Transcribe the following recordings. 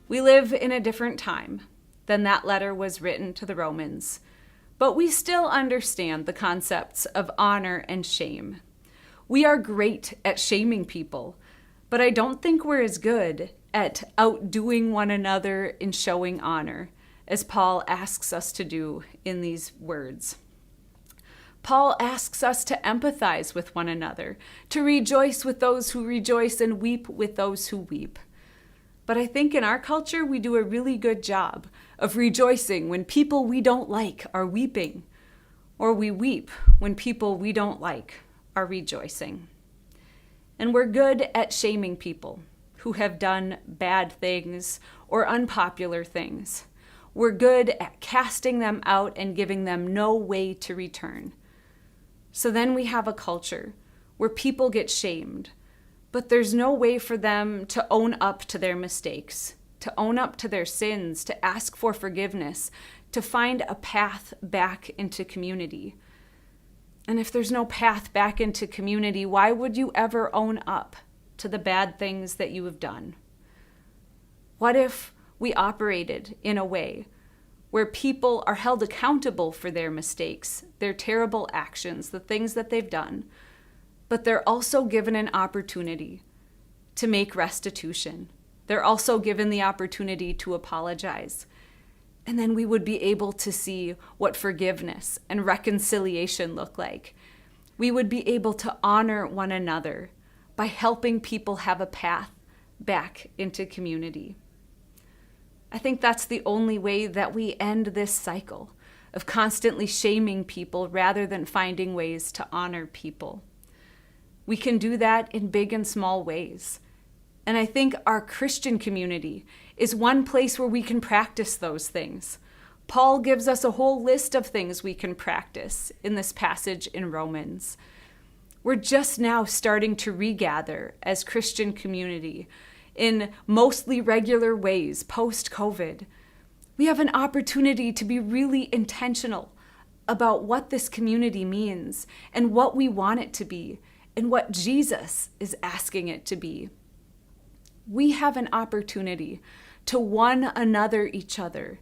We live in a different time than that letter was written to the Romans, but we still understand the concepts of honor and shame. We are great at shaming people, but I don't think we're as good at outdoing one another in showing honor, as Paul asks us to do in these words. Paul asks us to empathize with one another, to rejoice with those who rejoice and weep with those who weep. But I think in our culture, we do a really good job of rejoicing when people we don't like are weeping, or we weep when people we don't like are rejoicing. And we're good at shaming people who have done bad things or unpopular things. We're good at casting them out and giving them no way to return. So then we have a culture where people get shamed, but there's no way for them to own up to their mistakes, to own up to their sins, to ask for forgiveness, to find a path back into community. And if there's no path back into community, why would you ever own up to the bad things that you have done? What if we operated in a way where people are held accountable for their mistakes, their terrible actions, the things that they've done, but they're also given an opportunity to make restitution. They're also given the opportunity to apologize. And then we would be able to see what forgiveness and reconciliation look like. We would be able to honor one another by helping people have a path back into community. I think that's the only way that we end this cycle of constantly shaming people rather than finding ways to honor people. We can do that in big and small ways. And I think our Christian community is one place where we can practice those things. Paul gives us a whole list of things we can practice in this passage in Romans. We're just now starting to regather as Christian community in mostly regular ways post-COVID. We have an opportunity to be really intentional about what this community means and what we want it to be and what Jesus is asking it to be. We have an opportunity to one another each other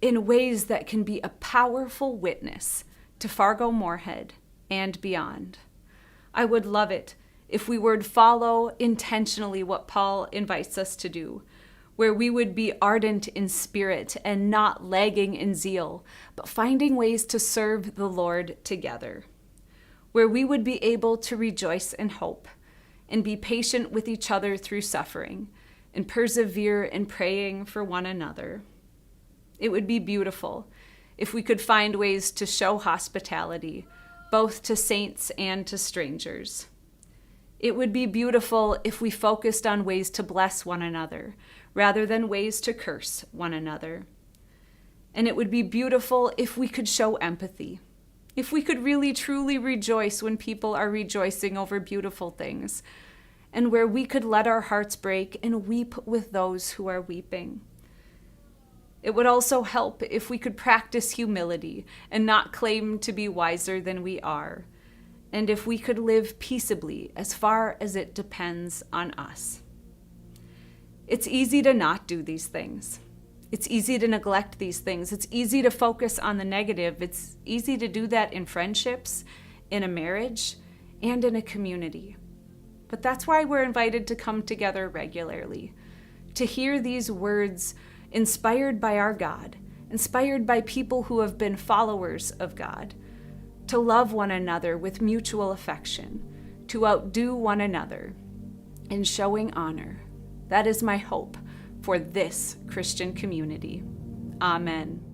in ways that can be a powerful witness to Fargo-Moorhead and beyond. I would love it if we would follow intentionally what Paul invites us to do, where we would be ardent in spirit and not lagging in zeal, but finding ways to serve the Lord together, where we would be able to rejoice in hope and be patient with each other through suffering and persevere in praying for one another. It would be beautiful if we could find ways to show hospitality, both to saints and to strangers. It would be beautiful if we focused on ways to bless one another rather than ways to curse one another. And it would be beautiful if we could show empathy, if we could really truly rejoice when people are rejoicing over beautiful things, and where we could let our hearts break and weep with those who are weeping. It would also help if we could practice humility and not claim to be wiser than we are, and if we could live peaceably as far as it depends on us. It's easy to not do these things. It's easy to neglect these things. It's easy to focus on the negative. It's easy to do that in friendships, in a marriage, and in a community. But that's why we're invited to come together regularly, to hear these words inspired by our God, inspired by people who have been followers of God, to love one another with mutual affection, to outdo one another in showing honor. That is my hope for this Christian community. Amen.